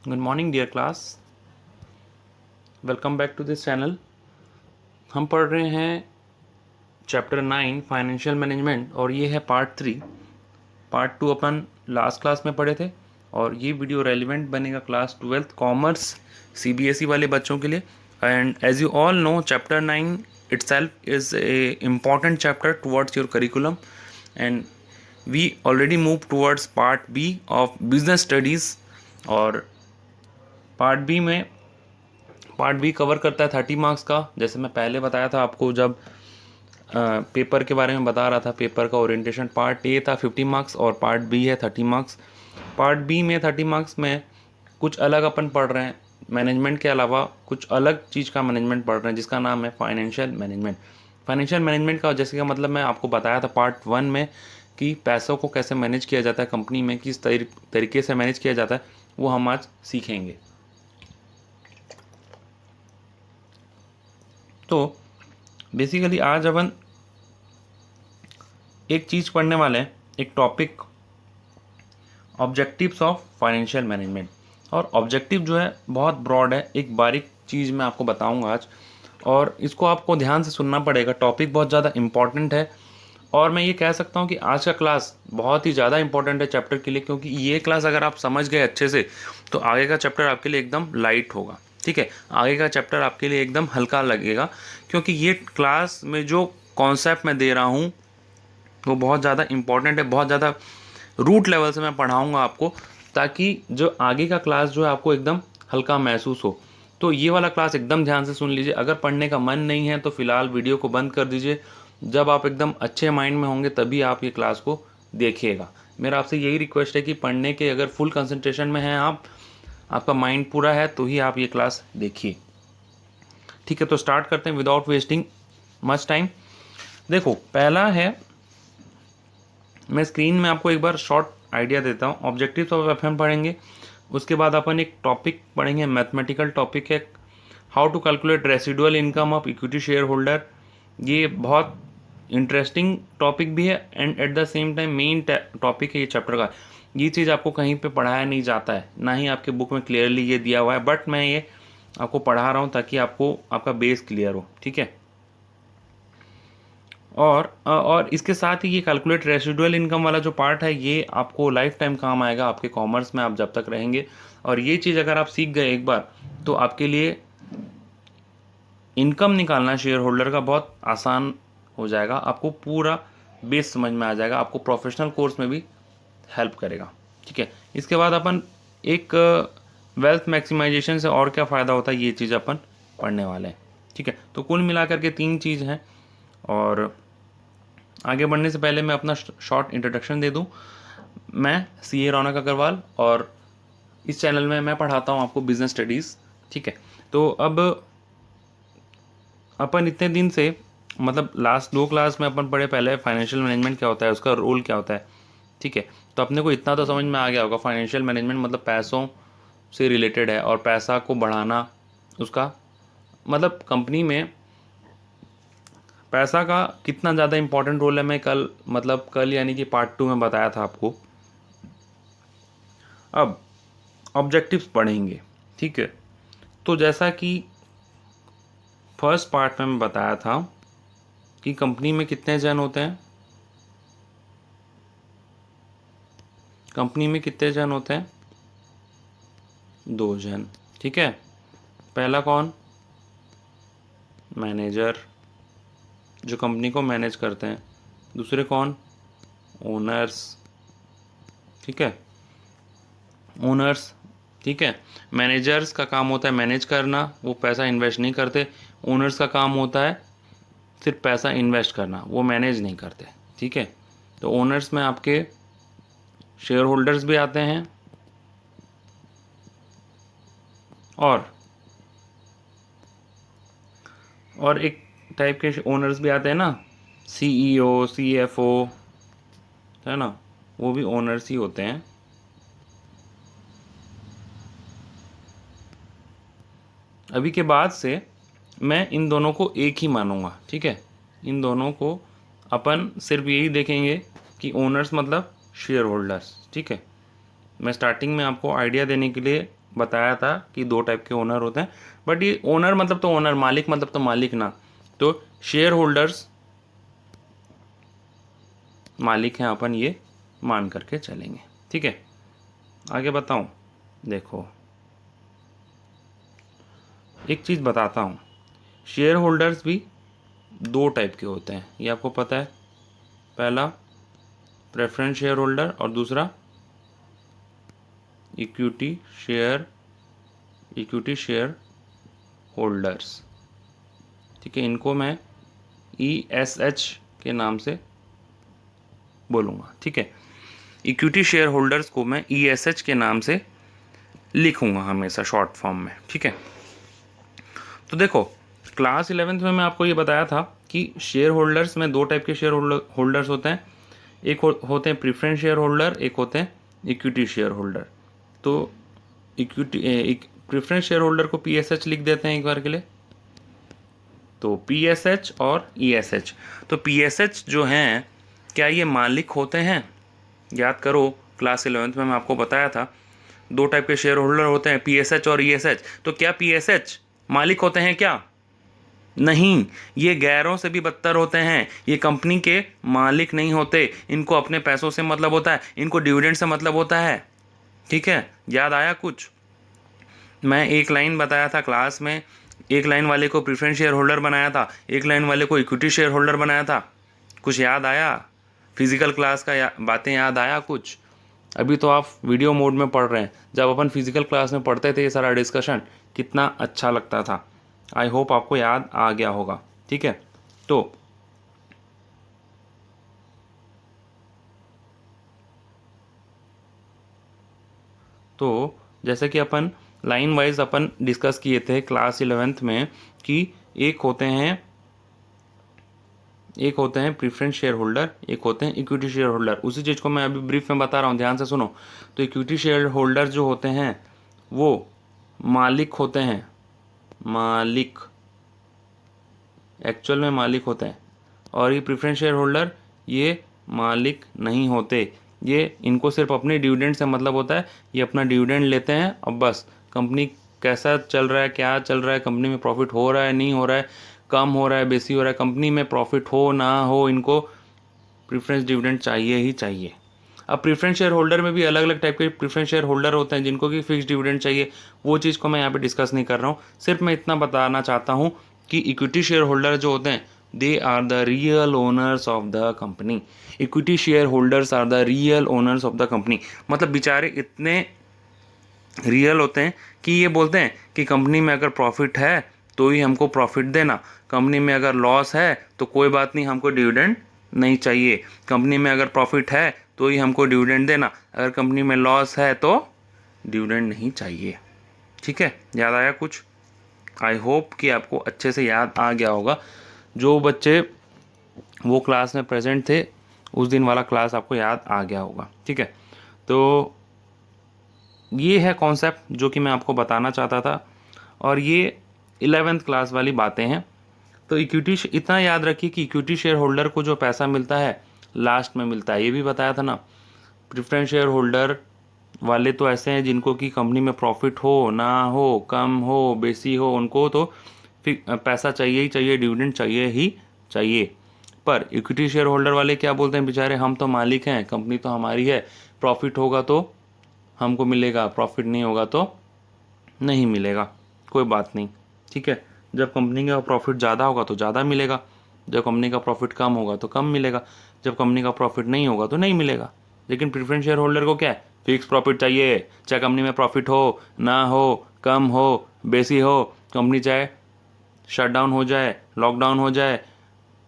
Good morning dear class, welcome back to this channel. हम पढ़ रहे हैं चैप्टर 9 फाइनेंशियल मैनेजमेंट और ये है पार्ट 3। पार्ट 2 अपन लास्ट क्लास में पढ़े थे और ये वीडियो रेलिवेंट बनेगा क्लास 12th कॉमर्स सीबीएसई वाले बच्चों के लिए। And as you all know chapter 9 itself is a important chapter towards your curriculum, and we already moved towards part B of business studies। और पार्ट बी कवर करता है 30 marks का। जैसे मैं पहले बताया था आपको, जब पेपर के बारे में बता रहा था, पेपर का ओरिएंटेशन पार्ट ए था 50 मार्क्स और पार्ट बी है 30 मार्क्स। पार्ट बी में 30 मार्क्स में कुछ अलग अपन पढ़ रहे हैं, मैनेजमेंट के अलावा कुछ अलग चीज़ का मैनेजमेंट पढ़ रहे हैं जिसका नाम है फाइनेंशियल मैनेजमेंट। फाइनेंशियल मैनेजमेंट का जैसे कि मतलब मैं आपको बताया था पार्ट 1 में कि पैसों को कैसे मैनेज किया जाता है कंपनी में, किस तरीके से मैनेज किया जाता है, वो हम आज सीखेंगे। तो बेसिकली आज अपन एक चीज़ पढ़ने वाले हैं, एक topic, objectives of financial management. और ऑब्जेक्टिव जो है बहुत ब्रॉड है, एक बारीक चीज़ मैं आपको बताऊंगा आज, और इसको आपको ध्यान से सुनना पड़ेगा। टॉपिक बहुत ज़्यादा इम्पॉर्टेंट है और मैं ये कह सकता हूँ कि आज का क्लास बहुत ही ज़्यादा इंपॉर्टेंट है चैप्टर के लिए, क्योंकि ये क्लास अगर आप समझ गए अच्छे से तो आगे का चैप्टर आपके लिए एकदम लाइट होगा। ठीक है, आगे का चैप्टर आपके लिए एकदम हल्का लगेगा, क्योंकि ये क्लास में जो कॉन्सेप्ट मैं दे रहा हूँ वो बहुत ज़्यादा इंपॉर्टेंट है, बहुत ज़्यादा रूट लेवल से मैं पढ़ाऊँगा आपको, ताकि जो आगे का क्लास जो है आपको एकदम हल्का महसूस हो। तो ये वाला क्लास एकदम ध्यान से सुन लीजिए। अगर पढ़ने का मन नहीं है तो फिलहाल वीडियो को बंद कर दीजिए। जब आप एकदम अच्छे माइंड में होंगे तभी आप ये क्लास को देखिएगा। मेरा आपसे यही रिक्वेस्ट है कि पढ़ने के अगर फुल कंसंट्रेशन में हैं आप, आपका माइंड पूरा है, तो ही आप ये क्लास देखिए। ठीक है, तो स्टार्ट करते हैं विदाउट वेस्टिंग मच टाइम। देखो, पहला है, मैं स्क्रीन में आपको एक बार शॉर्ट आइडिया देता हूँ। ऑब्जेक्टिव्स ऑफ एफएम पढ़ेंगे, उसके बाद अपन एक टॉपिक पढ़ेंगे, मैथमेटिकल टॉपिक है, how to calculate residual income of equity share holder. ये बहुत इंटरेस्टिंग टॉपिक भी है and at the same time main topic है ये चैप्टर का। ये चीज़ आपको कहीं पे पढ़ाया नहीं जाता है, ना ही आपके बुक में क्लियरली ये दिया हुआ है, बट मैं ये आपको पढ़ा रहा हूँ ताकि आपको आपका बेस क्लियर हो। ठीक है, और इसके साथ ही ये कैलकुलेट रेसिडुअल इनकम वाला जो पार्ट है ये आपको लाइफ टाइम काम आएगा आपके कॉमर्स में, आप जब तक रहेंगे। और ये चीज़ अगर आप सीख गए एक बार तो आपके लिए इनकम निकालना शेयर होल्डर का बहुत आसान हो जाएगा, आपको पूरा बेस समझ में आ जाएगा, आपको प्रोफेशनल कोर्स में भी हेल्प करेगा। ठीक है, इसके बाद अपन एक वेल्थ मैक्सिमाइजेशन से और क्या फ़ायदा होता है ये चीज़ अपन पढ़ने वाले हैं। ठीक है, तो कुल मिलाकर के 3 चीज़ हैं। और आगे बढ़ने से पहले मैं अपना शॉर्ट इंट्रोडक्शन दे दूं। मैं सीए रौनक अग्रवाल और इस चैनल में मैं पढ़ाता हूं आपको बिजनेस स्टडीज़। ठीक है, तो अब अपन इतने दिन से, मतलब लास्ट 2 क्लास में अपन पढ़े पहले फाइनेंशियल मैनेजमेंट क्या होता है, उसका रोल क्या होता है। ठीक है, तो अपने को इतना तो समझ में आ गया होगा, फाइनेंशियल मैनेजमेंट मतलब पैसों से रिलेटेड है और पैसा को बढ़ाना, उसका मतलब कंपनी में पैसा का कितना ज़्यादा इंपॉर्टेंट रोल है। मैं कल यानी कि पार्ट 2 में बताया था आपको। अब ऑब्जेक्टिव्स पढ़ेंगे। ठीक है, तो जैसा कि फर्स्ट पार्ट में मैं बताया था कि कंपनी में कितने जन होते हैं, कंपनी में कितने जन होते हैं, 2 जन। ठीक है, पहला कौन, मैनेजर जो कंपनी को मैनेज करते हैं, दूसरे कौन, ओनर्स। ठीक है, ओनर्स। ठीक है, मैनेजर्स का काम होता है मैनेज करना, वो पैसा इन्वेस्ट नहीं करते। ओनर्स का काम होता है सिर्फ पैसा इन्वेस्ट करना, वो मैनेज नहीं करते। ठीक है, तो ओनर्स में आपके शेयर होल्डर्स भी आते हैं और एक टाइप के ओनर्स भी आते हैं ना, सीईओ, सीएफओ, है ना, वो भी ओनर्स ही होते हैं। अभी के बाद से मैं इन दोनों को एक ही मानूंगा। ठीक है, इन दोनों को अपन सिर्फ यही देखेंगे कि ओनर्स मतलब शेयर होल्डर्स। ठीक है, मैं स्टार्टिंग में आपको आइडिया देने के लिए बताया था कि 2 टाइप के ओनर होते हैं, बट ये ओनर मतलब तो ओनर, मालिक मतलब तो मालिक ना, तो शेयर होल्डर्स मालिक हैं अपन, ये मान करके चलेंगे। ठीक है, आगे बताऊं? देखो एक चीज़ बताता हूँ, शेयर होल्डर्स भी 2 टाइप के होते हैं, ये आपको पता है। पहला प्रेफरेंस शेयर होल्डर और दूसरा इक्विटी शेयर होल्डर्स। ठीक है, इनको मैं ESH के नाम से बोलूँगा। ठीक है, इक्विटी शेयर होल्डर्स को मैं ESH के नाम से लिखूँगा हमेशा शॉर्ट फॉर्म में। ठीक है, तो देखो क्लास 11th में मैं आपको ये बताया था कि शेयर होल्डर्स में 2 टाइप के शेयर होल्डर्स होते हैं, एक होते हैं प्रेफरेंस शेयर होल्डर, एक होते हैं इक्विटी शेयर होल्डर। तो इक्विटी प्रेफरेंस शेयर होल्डर को PSH लिख देते हैं एक बार के लिए, तो PSH और ESH। तो PSH जो हैं, क्या ये मालिक होते हैं? याद करो क्लास 11th में मैं आपको बताया था 2 टाइप के शेयर होल्डर होते हैं, PSH और ESH। तो क्या PSH मालिक होते हैं क्या? नहीं, ये गैरों से भी बदतर होते हैं, ये कंपनी के मालिक नहीं होते, इनको अपने पैसों से मतलब होता है, इनको डिविडेंड से मतलब होता है। ठीक है, याद आया कुछ? मैं एक लाइन बताया था क्लास में, एक लाइन वाले को प्रेफरेंस शेयर होल्डर बनाया था, एक लाइन वाले को इक्विटी शेयर होल्डर बनाया था। कुछ याद आया? फिजिकल क्लास का बातें याद आया कुछ? अभी तो आप वीडियो मोड में पढ़ रहे हैं, जब अपन फिजिकल क्लास में पढ़ते थे ये सारा डिस्कशन कितना अच्छा लगता था। आई होप आपको याद आ गया होगा। ठीक है, तो जैसे कि अपन लाइन वाइज अपन डिस्कस किए थे क्लास 11th में कि एक होते हैं प्रेफरेंस शेयर होल्डर, एक होते हैं इक्विटी शेयर होल्डर। उसी चीज़ को मैं अभी ब्रीफ में बता रहा हूँ, ध्यान से सुनो। तो इक्विटी शेयर होल्डर जो होते हैं वो मालिक होते हैं, मालिक एक्चुअल में मालिक होते हैं, और ये प्रेफरेंस शेयर होल्डर ये मालिक नहीं होते, ये इनको सिर्फ अपने डिविडेंड से मतलब होता है। ये अपना डिविडेंड लेते हैं, अब बस कंपनी कैसा चल रहा है, क्या चल रहा है, कंपनी में प्रॉफिट हो रहा है, नहीं हो रहा है, कम हो रहा है, बेसी हो रहा है, कंपनी में प्रॉफिट हो ना हो, इनको प्रेफरेंस डिविडेंड चाहिए ही चाहिए। अब प्रेफरेंस शेयर होल्डर में भी अलग अलग टाइप के प्रेफरेंस शेयर होल्डर होते हैं जिनको कि फिक्स डिविडेंड चाहिए, वो चीज़ को मैं यहाँ पे डिस्कस नहीं कर रहा हूँ। सिर्फ मैं इतना बताना चाहता हूँ कि इक्विटी शेयर होल्डर जो होते हैं they are the real owners of the company. Equity share holders are the real owners of the company, मतलब बेचारे इतने रियल होते हैं कि ये बोलते हैं कि कंपनी में अगर प्रॉफिट है तो ही हमको प्रॉफिट देना, कंपनी में अगर लॉस है तो कोई बात नहीं, हमको डिविडेंड नहीं चाहिए, कंपनी में अगर प्रॉफिट है तो ही हमको डिविडेंड देना, अगर कंपनी में लॉस है तो डिविडेंड नहीं चाहिए। ठीक है, याद आया कुछ? आई होप कि आपको अच्छे से याद आ गया होगा। जो बच्चे वो क्लास में प्रेजेंट थे उस दिन वाला क्लास आपको याद आ गया होगा। ठीक है, तो ये है कॉन्सेप्ट जो कि मैं आपको बताना चाहता था, और ये 11th क्लास वाली बातें हैं। तो इक्विटी इतना याद रखिए कि इक्विटी शेयर होल्डर को जो पैसा मिलता है लास्ट में मिलता है, ये भी बताया था ना। प्रेफरेंस शेयर होल्डर वाले तो ऐसे हैं जिनको कि कंपनी में प्रॉफिट हो ना हो, कम हो बेसी हो, उनको तो पैसा चाहिए ही चाहिए, डिविडेंड चाहिए ही चाहिए। पर इक्विटी शेयर होल्डर वाले क्या बोलते हैं बेचारे, हम तो मालिक हैं, कंपनी तो हमारी है, प्रॉफिट होगा तो हमको मिलेगा, प्रॉफिट नहीं होगा तो नहीं मिलेगा, कोई बात नहीं। ठीक है, जब कंपनी का प्रॉफिट ज़्यादा होगा तो ज़्यादा मिलेगा, जब कंपनी का प्रॉफिट कम होगा तो कम मिलेगा, जब कंपनी का प्रॉफिट नहीं होगा तो नहीं मिलेगा। लेकिन प्रेफरेंस शेयर होल्डर को क्या है, फिक्स प्रॉफिट चाहिए, चाहे कंपनी में प्रॉफिट हो ना हो, कम हो बेसी हो, कंपनी चाहे शट डाउन हो जाए, लॉकडाउन हो जाए,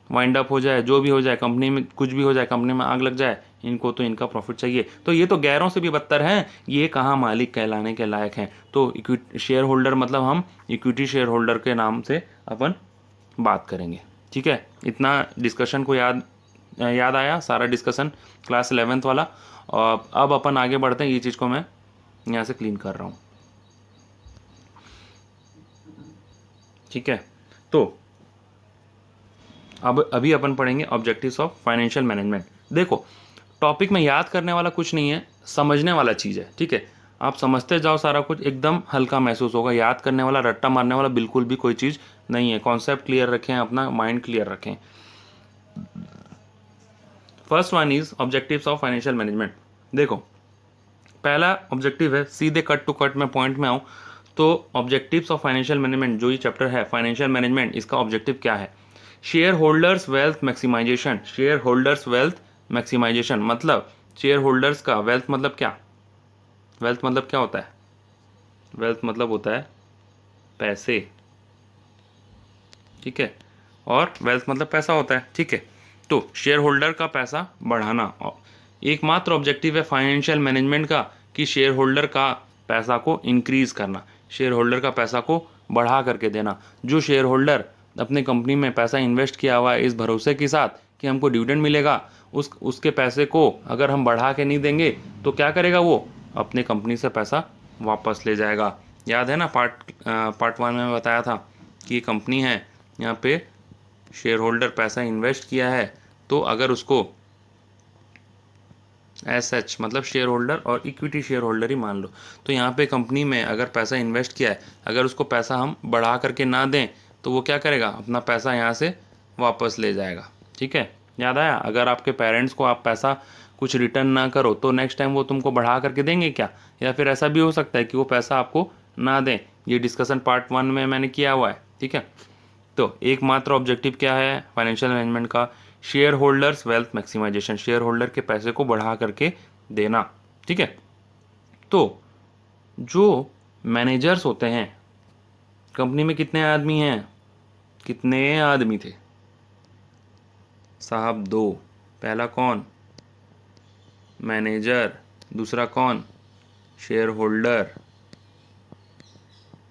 वाइंड अप हो जाए, जो भी हो जाए, कंपनी में कुछ भी हो जाए, कंपनी में आग लग जाए, इनको तो इनका प्रॉफिट चाहिए। तो ये तो गैरों से भी बदतर हैं, ये कहाँ मालिक कहलाने के लायक हैं। तो इक्विटी शेयर होल्डर मतलब हम इक्विटी शेयर होल्डर के नाम से अपन बात करेंगे। ठीक है, इतना डिस्कशन को याद आया सारा डिस्कशन क्लास 11th वाला। और अब अपन आगे बढ़ते हैं, ये चीज़ को मैं यहाँ से क्लीन कर रहा हूँ। ठीक है, तो अब अभी अपन पढ़ेंगे ऑब्जेक्टिव्स ऑफ फाइनेंशियल मैनेजमेंट। देखो टॉपिक में याद करने वाला कुछ नहीं है, समझने वाला चीज़ है। ठीक है, आप समझते जाओ सारा कुछ, एकदम हल्का महसूस होगा। याद करने वाला, रट्टा मारने वाला बिल्कुल भी कोई चीज़ नहीं है। कॉन्सेप्ट क्लियर रखें, अपना माइंड क्लियर रखें। First one is objectives of financial management. देखो, पहला ऑब्जेक्टिव है, सीधे कट टू कट मैं पॉइंट में आऊँ तो ऑब्जेक्टिव्स ऑफ फाइनेंशियल मैनेजमेंट, जो ये चैप्टर है फाइनेंशियल मैनेजमेंट, इसका ऑब्जेक्टिव क्या है? Share holders wealth maximisation. Share holders wealth maximisation मतलब शेयर होल्डर्स का वेल्थ मतलब क्या? वेल्थ मतलब क्या होता है? वेल्थ मतलब होता है पैसे, ठीक है। और वेल्थ मतलब पैसा होता है, ठीक है। तो शेयर होल्डर का पैसा बढ़ाना एकमात्र ऑब्जेक्टिव है फाइनेंशियल मैनेजमेंट का, कि शेयर होल्डर का पैसा को इंक्रीज करना, शेयर होल्डर का पैसा को बढ़ा करके देना। जो शेयर होल्डर अपने कंपनी में पैसा इन्वेस्ट किया हुआ है इस भरोसे के साथ कि हमको डिविडेंड मिलेगा, उसके पैसे को अगर हम बढ़ा के नहीं देंगे तो क्या करेगा? वो अपने कंपनी से पैसा वापस ले जाएगा। याद है ना, पार्ट 1 में बताया था कि ये कंपनी है, यहाँ पे शेयर होल्डर पैसा इन्वेस्ट किया है, तो अगर उसको एज सच मतलब शेयर होल्डर और इक्विटी शेयर होल्डर ही मान लो, तो यहाँ पे कंपनी में अगर पैसा इन्वेस्ट किया है, अगर उसको पैसा हम बढ़ा करके ना दें तो वो क्या करेगा? अपना पैसा यहाँ से वापस ले जाएगा, ठीक है। याद आया? अगर आपके पेरेंट्स को आप पैसा कुछ रिटर्न ना करो तो नेक्स्ट टाइम वो तुमको बढ़ा करके देंगे क्या? या फिर ऐसा भी हो सकता है कि वो पैसा आपको ना दें। ये डिस्कशन पार्ट 1 में मैंने किया हुआ है, ठीक है। तो एकमात्र ऑब्जेक्टिव क्या है फाइनेंशियल मैनेजमेंट का? Share holders wealth maximisation, share holder के पैसे को बढ़ा करके देना, ठीक है। तो जो मैनेजर्स होते हैं कंपनी में, कितने आदमी हैं? कितने आदमी थे साहब? 2। पहला कौन? मैनेजर। दूसरा कौन? शेयर होल्डर,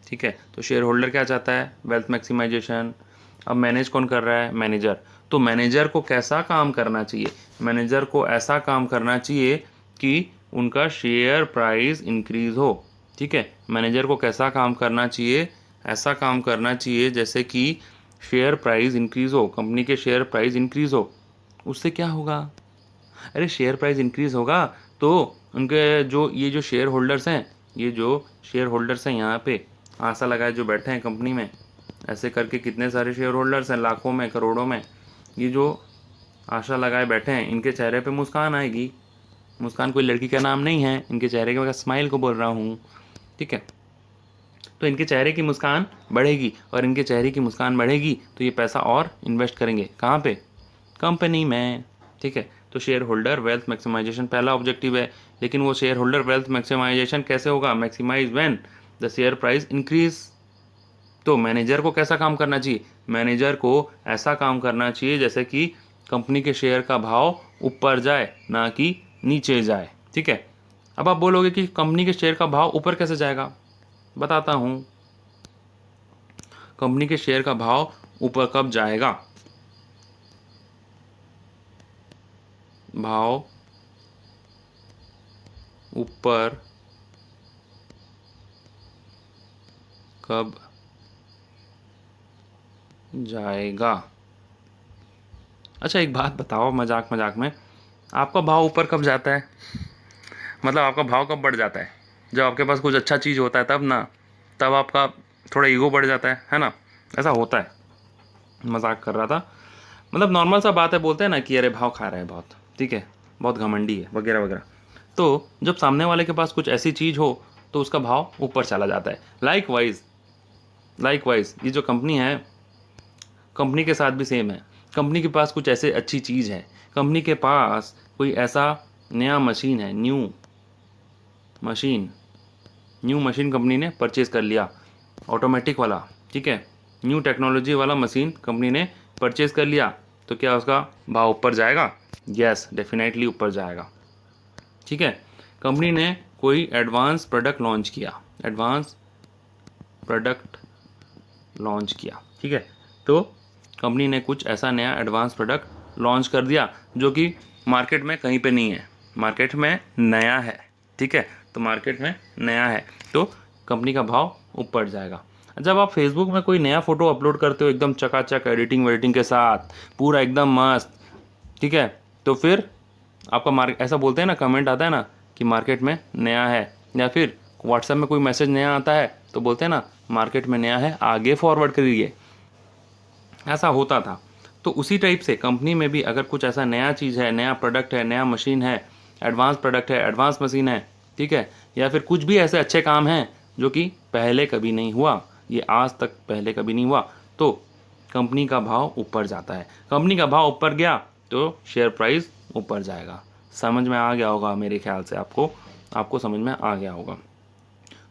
ठीक है। तो शेयर होल्डर क्या चाहता है? Wealth maximisation. अब मैनेज कौन कर रहा है? मैनेजर। तो मैनेजर को कैसा काम करना चाहिए? मैनेजर को ऐसा काम करना चाहिए कि उनका शेयर प्राइस इंक्रीज हो, ठीक है। मैनेजर को कैसा काम करना चाहिए? ऐसा काम करना चाहिए जैसे कि शेयर प्राइस इंक्रीज हो, कंपनी के शेयर प्राइस इंक्रीज हो। उससे क्या होगा? अरे शेयर प्राइस इंक्रीज होगा तो उनके जो शेयर होल्डर्स हैं, ये जो शेयर होल्डर्स हैं यहाँ पे आशा लगाए जो बैठे हैं कंपनी में, ऐसे करके कितने सारे शेयर होल्डर्स हैं, लाखों में, करोड़ों में। ये जो आशा लगाए बैठे हैं, इनके चेहरे पे मुस्कान आएगी। मुस्कान कोई लड़की का नाम नहीं है, इनके चेहरे के स्माइल को बोल रहा हूँ, ठीक है। तो इनके चेहरे की मुस्कान बढ़ेगी, और इनके चेहरे की मुस्कान बढ़ेगी तो ये पैसा और इन्वेस्ट करेंगे कहाँ पे? कंपनी में, ठीक है। तो शेयर होल्डर वेल्थ मैक्सिमाइजेशन पहला ऑब्जेक्टिव है। लेकिन वो शेयर होल्डर वेल्थ मैक्सिमाइजेशन कैसे होगा? Maximise when the share price increase. तो मैनेजर को कैसा काम करना चाहिए? मैनेजर को ऐसा काम करना चाहिए जैसे कि कंपनी के शेयर का भाव ऊपर जाए, ना कि नीचे जाए, ठीक है। अब आप बोलोगे कि कंपनी के शेयर का भाव ऊपर कैसे जाएगा? बताता हूँ। कंपनी के शेयर का भाव ऊपर कब जाएगा? भाव ऊपर कब जाएगा? अच्छा एक बात बताओ, मजाक मजाक में, आपका भाव ऊपर कब जाता है? मतलब आपका भाव कब बढ़ जाता है? जब आपके पास कुछ अच्छा चीज़ होता है तब ना, तब आपका थोड़ा ईगो बढ़ जाता है ना? ऐसा होता है। मजाक कर रहा था, मतलब नॉर्मल सा बात है, बोलते हैं ना कि अरे भाव खा रहा है बहुत, ठीक है, बहुत घमंडी है वगैरह वगैरह। तो जब सामने वाले के पास कुछ ऐसी चीज़ हो तो उसका भाव ऊपर चला जाता है। लाइक वाइज ये जो कंपनी है, कंपनी के साथ भी सेम है। कंपनी के पास कुछ ऐसे अच्छी चीज़ है, कंपनी के पास कोई ऐसा नया मशीन है, न्यू मशीन कंपनी ने परचेज़ कर लिया, ऑटोमेटिक वाला, ठीक है। न्यू टेक्नोलॉजी वाला मशीन कंपनी ने परचेज़ कर लिया, तो क्या उसका भाव ऊपर जाएगा? यस, डेफिनेटली ऊपर जाएगा, ठीक है। कंपनी ने कोई एडवांस प्रोडक्ट लॉन्च किया, ठीक है। तो कंपनी ने कुछ ऐसा नया एडवांस प्रोडक्ट लॉन्च कर दिया जो कि मार्केट में कहीं पे नहीं है, मार्केट में नया है, ठीक है। तो मार्केट में नया है तो कंपनी का भाव ऊपर जाएगा। जब आप फेसबुक में कोई नया फ़ोटो अपलोड करते हो एकदम चकाचक एडिटिंग के साथ, पूरा एकदम मस्त, ठीक है, तो फिर आपका ऐसा बोलते हैं ना, कमेंट आता है ना कि मार्केट में नया है, या फिर व्हाट्सएप में कोई मैसेज नया आता है तो बोलते हैं ना मार्केट में नया है आगे फॉरवर्ड करिए, ऐसा होता था। तो उसी टाइप से कंपनी में भी अगर कुछ ऐसा नया चीज़ है, नया प्रोडक्ट है, नया मशीन है, एडवांस प्रोडक्ट है, एडवांस मशीन है, ठीक है, या फिर कुछ भी ऐसे अच्छे काम हैं जो कि पहले कभी नहीं हुआ, ये आज तक पहले कभी नहीं हुआ, तो कंपनी का भाव ऊपर जाता है। कंपनी का भाव ऊपर गया तो शेयर प्राइस ऊपर जाएगा। समझ में आ गया होगा मेरे ख्याल से, आपको समझ में आ गया होगा।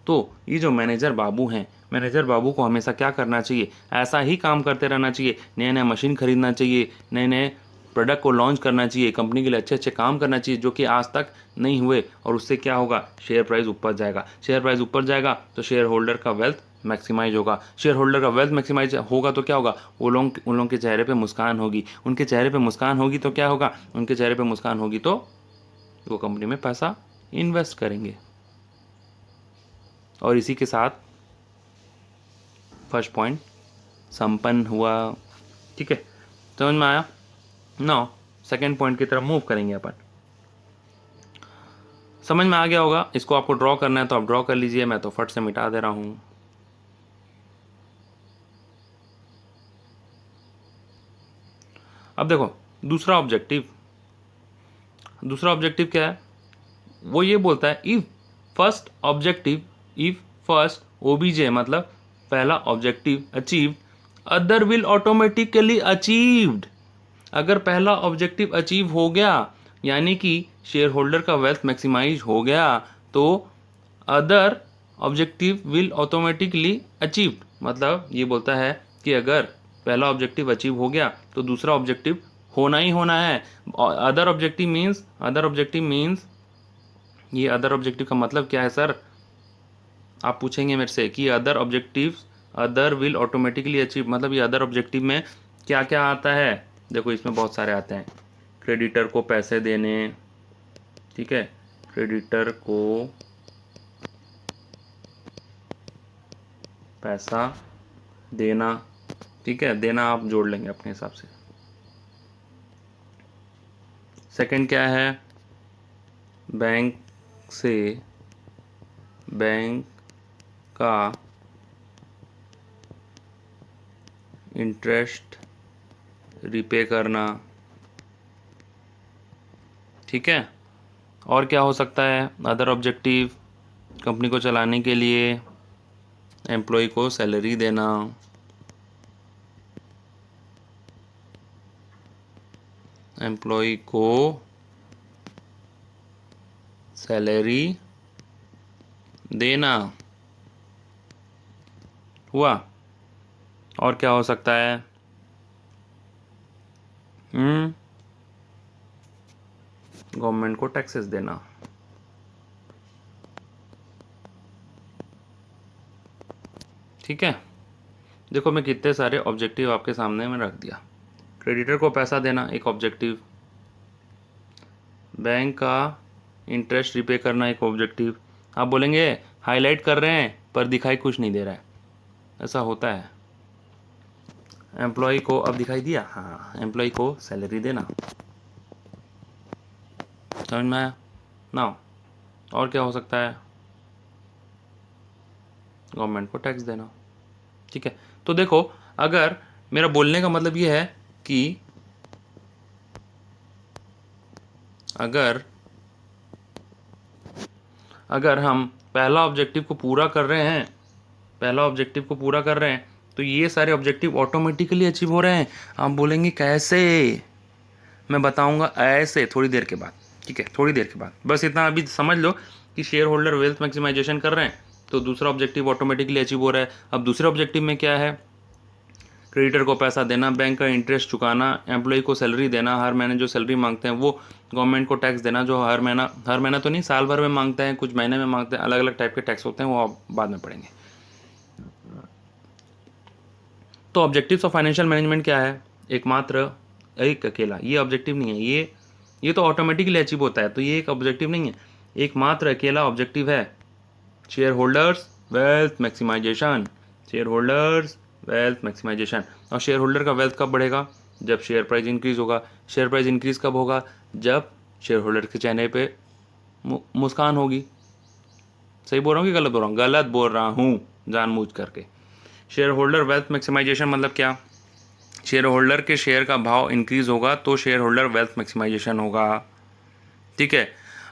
तो ये जो मैनेजर बाबू हैं, मैनेजर बाबू को हमेशा क्या करना चाहिए, ऐसा ही काम करते रहना चाहिए, नया नया मशीन खरीदना चाहिए, नए नए प्रोडक्ट को लॉन्च करना चाहिए, कंपनी के लिए अच्छे अच्छे काम करना चाहिए जो कि आज तक नहीं हुए। और उससे क्या होगा, शेयर प्राइस ऊपर जाएगा। शेयर प्राइस ऊपर जाएगा तो शेयर होल्डर का वेल्थ मैक्सिमाइज होगा। शेयर होल्डर का वेल्थ मैक्सिमाइज होगा तो क्या होगा, उन लोगों के चेहरे पे मुस्कान होगी। उनके चेहरे पे मुस्कान होगी तो क्या होगा, उनके चेहरे पे मुस्कान होगी तो वो कंपनी में पैसा इन्वेस्ट करेंगे। और इसी के साथ फर्स्ट पॉइंट संपन्न हुआ। ठीक है, समझ में आया। नाउ सेकेंड पॉइंट की तरफ मूव करेंगे अपन। समझ में आ गया होगा। इसको आपको ड्रॉ करना है तो आप ड्रॉ कर लीजिए, मैं तो फट से मिटा दे रहा हूं। अब देखो दूसरा ऑब्जेक्टिव क्या है, वो ये बोलता है इफ फर्स्ट ओबीजे मतलब पहला objective achieve, other will automatically achieved. अगर पहला ऑब्जेक्टिव अचीव हो गया यानी कि शेयर होल्डर का वेल्थ मैक्सिमाइज हो गया तो other objective will automatically achieved. मतलब ये बोलता है कि अगर पहला ऑब्जेक्टिव अचीव हो गया तो दूसरा ऑब्जेक्टिव होना ही होना है। अदर ऑब्जेक्टिव मीन्स ये अदर ऑब्जेक्टिव का मतलब क्या है सर, आप पूछेंगे मेरे से कि अदर विल ऑटोमेटिकली अचीव मतलब ये अदर ऑब्जेक्टिव में क्या क्या आता है। देखो इसमें बहुत सारे आते हैं। क्रेडिटर को पैसे देने, ठीक है, क्रेडिटर को पैसा देना, ठीक है, देना आप जोड़ लेंगे अपने हिसाब से। सेकंड क्या है, बैंक का इंटरेस्ट रिपे करना, ठीक है। और क्या हो सकता है अदर ऑब्जेक्टिव, कंपनी को चलाने के लिए एम्प्लॉय को सैलरी देना, एम्प्लॉय को सैलरी देना हुआ। और क्या हो सकता है, गवर्नमेंट को टैक्सेस देना। ठीक है, देखो मैं कितने सारे ऑब्जेक्टिव आपके सामने में रख दिया। क्रेडिटर को पैसा देना एक ऑब्जेक्टिव, बैंक का इंटरेस्ट रिपे करना एक ऑब्जेक्टिव। आप बोलेंगे हाईलाइट कर रहे हैं पर दिखाई कुछ नहीं दे रहा है, ऐसा होता है। एम्प्लॉय को अब दिखाई दिया, हाँ, एम्प्लॉय को सैलरी देना, समझ में आया ना। और क्या हो सकता है, गवर्नमेंट को टैक्स देना। ठीक है, तो देखो अगर मेरा बोलने का मतलब ये है कि अगर हम पहला ऑब्जेक्टिव को पूरा कर रहे हैं तो ये सारे ऑब्जेक्टिव ऑटोमेटिकली अचीव हो रहे हैं। आप बोलेंगे कैसे, मैं बताऊंगा ऐसे थोड़ी देर के बाद। ठीक है, थोड़ी देर के बाद, बस इतना अभी समझ लो कि शेयर होल्डर वेल्थ मैक्सिमाइजेशन कर रहे हैं तो दूसरा ऑब्जेक्टिव ऑटोमेटिकली अचीव हो रहा है। अब दूसरे ऑब्जेक्टिव में क्या है, क्रेडिटर को पैसा देना, बैंक का इंटरेस्ट चुकाना, एम्प्लॉय को सैलरी देना, हर महीने जो सैलरी मांगते हैं वो, गवर्नमेंट को टैक्स देना जो हर महीना तो नहीं, साल भर में मांगते हैं, कुछ महीने में मांगते हैं, अलग अलग टाइप के टैक्स होते हैं, वो आप बाद में पढ़ेंगे। तो ऑब्जेक्टिव्स ऑफ फाइनेंशियल मैनेजमेंट क्या है, एक अकेला ये ऑब्जेक्टिव नहीं है, ये तो ऑटोमेटिकली अचीव होता है, तो ये एक ऑब्जेक्टिव नहीं है, एकमात्र अकेला ऑब्जेक्टिव है शेयर होल्डर्स वेल्थ मैक्सिमाइजेशन। और शेयर होल्डर का वेल्थ कब बढ़ेगा, जब शेयर प्राइस इंक्रीज होगा। शेयर प्राइस इंक्रीज कब होगा, जब शेयर होल्डर के चेहरे पे मुस्कान होगी। सही बोल रहा हूँ कि गलत बोल रहा हूँ? गलत बोल रहा हूँ जानबूझ करके। शेयर होल्डर वेल्थ मैक्सिमाइजेशन मतलब क्या? शेयर होल्डर के शेयर का भाव इंक्रीज होगा तो शेयर होल्डर वेल्थ मैक्सिमाइजेशन होगा, ठीक है।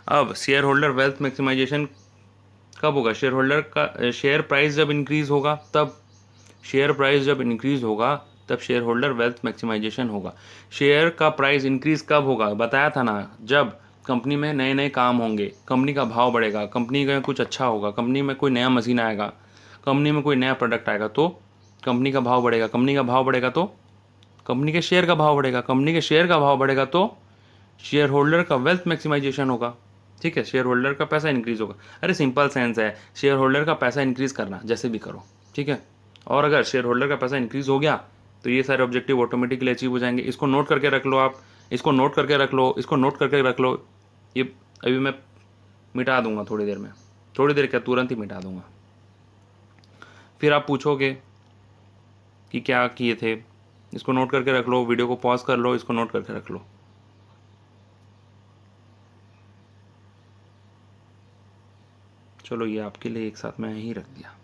अब शेयर होल्डर वेल्थ मैक्सिमाइजेशन कब होगा? शेयर होल्डर का शेयर प्राइस जब इंक्रीज होगा तब। शेयर प्राइस जब इंक्रीज होगा तब शेयर होल्डर वेल्थ मैक्सिमाइजेशन होगा। शेयर का प्राइस इंक्रीज कब होगा? बताया था ना, जब कंपनी में नए नए काम होंगे, कंपनी का भाव बढ़ेगा, कंपनी का कुछ अच्छा होगा, कंपनी में कोई नया मशीन आएगा, कंपनी में कोई नया प्रोडक्ट आएगा तो कंपनी का भाव बढ़ेगा। कंपनी का भाव बढ़ेगा तो कंपनी के शेयर का भाव बढ़ेगा। कंपनी के शेयर का भाव बढ़ेगा तो शेयर होल्डर का वेल्थ मैक्सिमाइजेशन होगा, ठीक है। शेयर होल्डर का पैसा इंक्रीज होगा। अरे सिंपल सेंस है, शेयर होल्डर का पैसा इंक्रीज करना जैसे भी करो, ठीक है। और अगर शेयर होल्डर का पैसा इंक्रीज हो गया तो ये सारे ऑब्जेक्टिव ऑटोमेटिकली अचीव हो जाएंगे। इसको नोट करके रख लो आप, इसको नोट करके रख लो, इसको नोट करके रख लो। ये अभी मैं मिटा दूंगा थोड़ी देर में, थोड़ी देर क्या, तुरंत ही मिटा दूंगा। फिर आप पूछोगे कि क्या किए थे। इसको नोट करके रख लो, वीडियो को पॉज कर लो, इसको नोट करके रख लो। चलो ये आपके लिए एक साथ मैं यहीं रख दिया।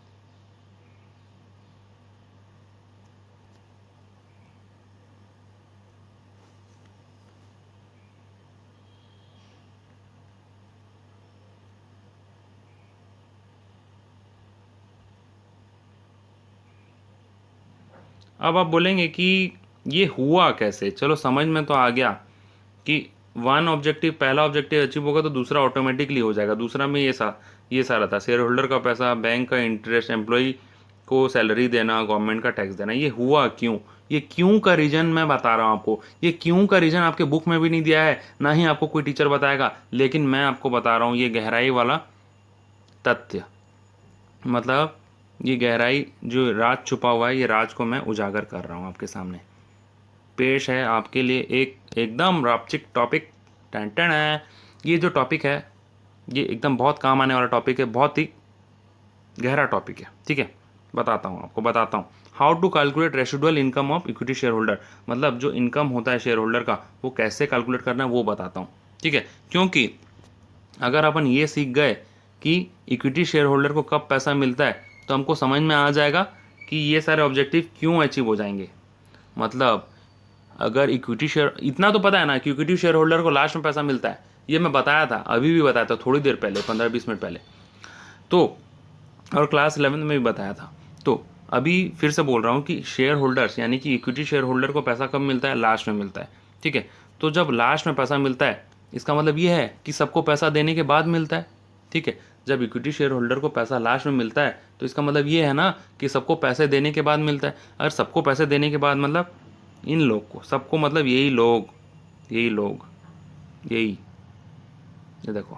अब आप बोलेंगे कि ये हुआ कैसे? चलो समझ में तो आ गया कि वन ऑब्जेक्टिव, पहला ऑब्जेक्टिव अचीव होगा तो दूसरा ऑटोमेटिकली हो जाएगा। दूसरा में ये सारा था, शेयर होल्डर का पैसा, बैंक का इंटरेस्ट, एम्प्लॉय को सैलरी देना, गवर्नमेंट का टैक्स देना। ये हुआ क्यों? ये क्यों का रीजन मैं बता रहा हूँ आपको। ये क्यों का रीजन आपके बुक में भी नहीं दिया है, ना ही आपको कोई टीचर बताएगा, लेकिन मैं आपको बता रहा हूँ ये गहराई वाला तथ्य। मतलब ये गहराई, जो राज छुपा हुआ है, ये राज को मैं उजागर कर रहा हूँ आपके सामने। पेश है आपके लिए एक एकदम रापचिक टॉपिक। टेंटन है, ये जो टॉपिक है ये एकदम बहुत काम आने वाला टॉपिक है, बहुत ही गहरा टॉपिक है, ठीक है। बताता हूँ आपको, बताता हूँ। How to calculate residual income of equity share holder, मतलब जो इनकम होता है शेयर होल्डर का वो कैसे कैलकुलेट करना है वो बताता हूँ, ठीक है। क्योंकि अगर अपन ये सीख गए कि इक्विटी शेयर होल्डर को कब पैसा मिलता है तो हमको समझ में आ जाएगा कि ये सारे ऑब्जेक्टिव क्यों अचीव हो जाएंगे। मतलब अगर इक्विटी शेयर, इतना तो पता है ना कि इक्विटी शेयर होल्डर को लास्ट में पैसा मिलता है, ये मैं बताया था, अभी भी बताया था थोड़ी देर पहले, 15-20 मिनट पहले तो, और क्लास 11 में भी बताया था। तो अभी फिर से बोल रहा हूँ कि शेयर होल्डर्स यानी कि इक्विटी शेयर होल्डर को पैसा कब मिलता है? लास्ट में मिलता है, ठीक है। तो जब लास्ट में पैसा मिलता है इसका मतलब ये है कि सबको पैसा देने के बाद मिलता है, ठीक है। जब इक्विटी शेयर होल्डर को पैसा लास्ट में मिलता है तो इसका मतलब ये है ना कि सबको पैसे देने के बाद मिलता है। अगर सबको पैसे देने के बाद मतलब इन लोग को, सबको मतलब यही लोग, यही, ये देखो,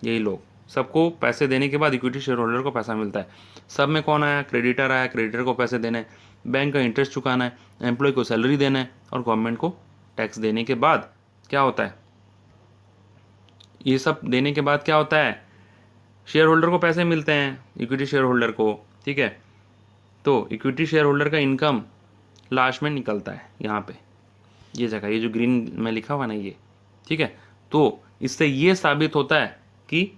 यही लोग, सबको पैसे देने के बाद इक्विटी शेयर होल्डर को पैसा मिलता है। सब में कौन आया? क्रेडिटर आया, क्रेडिटर को पैसे देने हैं, बैंक का इंटरेस्ट चुकाना है, एम्प्लॉय को सैलरी देना है, और गवर्नमेंट को टैक्स देने के बाद क्या होता है? ये सब देने के बाद क्या होता है? शेयर होल्डर को पैसे मिलते हैं, इक्विटी शेयर होल्डर को, ठीक है। तो इक्विटी शेयर होल्डर का इनकम लास्ट में निकलता है यहाँ पे, ये जगह, ये जो ग्रीन में लिखा हुआ ना ये, ठीक है। तो इससे ये साबित होता है कि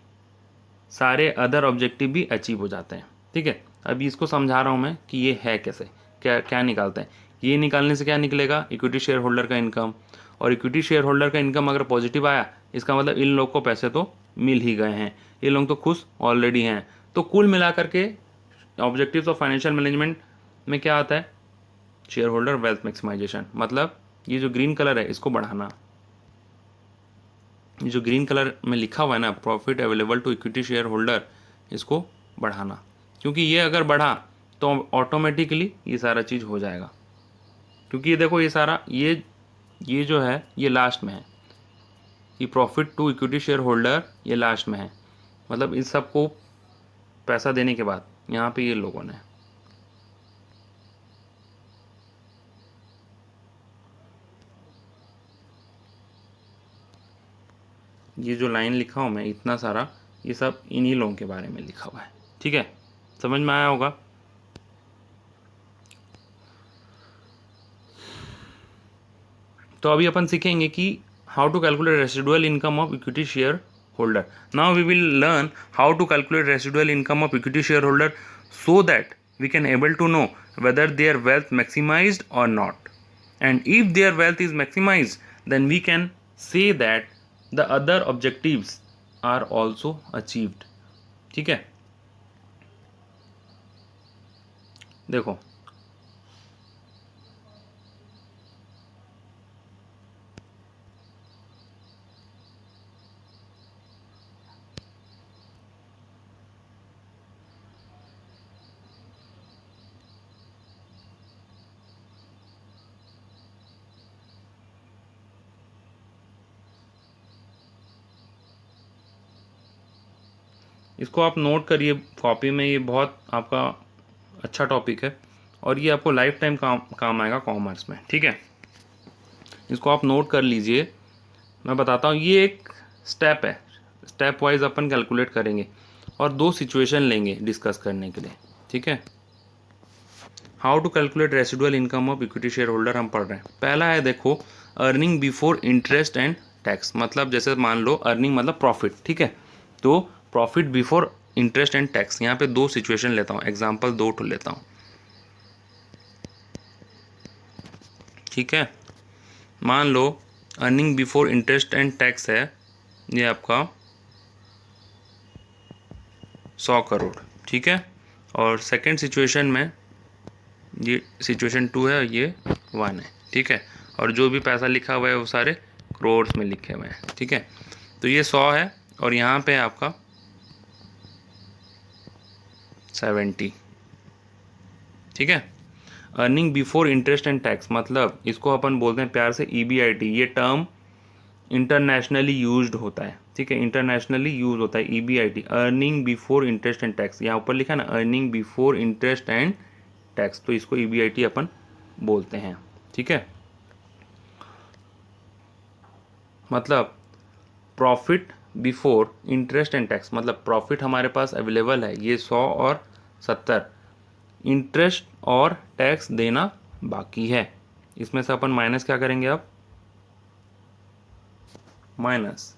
सारे अदर ऑब्जेक्टिव भी अचीव हो जाते हैं, ठीक है। अभी इसको समझा रहा हूँ मैं कि ये है कैसे, क्या क्या निकालते हैं। ये निकालने से क्या निकलेगा? इक्विटी शेयर होल्डर का इनकम, और इक्विटी शेयर होल्डर का इनकम अगर पॉजिटिव आया इसका मतलब इन लोग को पैसे तो मिल ही गए हैं, ये लोग तो खुश ऑलरेडी हैं। तो कुल मिलाकर के ऑब्जेक्टिव्स ऑफ फाइनेंशियल मैनेजमेंट में क्या आता है? शेयर होल्डर वेल्थ मैक्सिमाइजेशन, मतलब ये जो ग्रीन कलर है इसको बढ़ाना, ये जो ग्रीन कलर में लिखा हुआ है ना, profit available to equity share holder, इसको बढ़ाना। क्योंकि ये अगर बढ़ा तो ऑटोमेटिकली ये सारा चीज़ हो जाएगा। क्योंकि ये देखो, ये सारा ये जो है ये लास्ट में है, ये profit to equity share holder ये लास्ट में है। मतलब इस सबको पैसा देने के बाद यहाँ पे ये लोगों ने, ये जो लाइन लिखा हूँ मैं इतना सारा, ये सब इन्हीं लोगों के बारे में लिखा हुआ है, ठीक है। समझ में आया होगा। तो अभी अपन सीखेंगे कि how to calculate residual income of equity share holder. Now we will learn how to calculate residual income of equity shareholder so that we can able to know whether their wealth maximized or not. And if their wealth is maximized, then we can say that the other objectives are also achieved. ठीक है, देखो इसको आप note करिए copy में, ये बहुत आपका अच्छा टॉपिक है और ये आपको लाइफ टाइम काम आएगा कॉमर्स में। ठीक है, इसको आप नोट कर लीजिए। मैं बताता हूँ, ये एक स्टेप है, स्टेप वाइज अपन कैलकुलेट करेंगे और दो सिचुएशन लेंगे डिस्कस करने के लिए। ठीक है, how to calculate residual income of equity share holder हम पढ़ रहे हैं। पहला है देखो, earning before interest and tax. मतलब जैसे मान लो अर्निंग मतलब प्रॉफिट। ठीक है, तो profit before interest and tax. यहाँ पे दो सिचुएशन लेता हूँ, एग्जाम्पल दो ठो लेता हूँ। ठीक है, मान लो earning before interest and tax है ये आपका 100 करोड़। ठीक है, और सेकंड सिचुएशन में ये सिचुएशन 2 है और ये 1 है। ठीक है, और जो भी पैसा लिखा हुआ है वो सारे करोड़ में लिखे हुए हैं। ठीक है, तो ये 100 है और यहाँ पे आपका 70। ठीक है, earning before interest and tax मतलब इसको अपन बोलते हैं प्यार से EBIT। ये टर्म इंटरनेशनली यूज्ड होता है। ठीक है, इंटरनेशनली यूज होता है EBIT, earning before interest and tax. यहाँ ऊपर लिखा है ना, earning before interest and tax, तो इसको EBIT अपन बोलते हैं। ठीक है, मतलब profit before interest and tax, मतलब प्रॉफिट हमारे पास अवेलेबल है ये 100 और 70, इंटरेस्ट और टैक्स देना बाकी है। इसमें से अपन माइनस क्या करेंगे अब, माइनस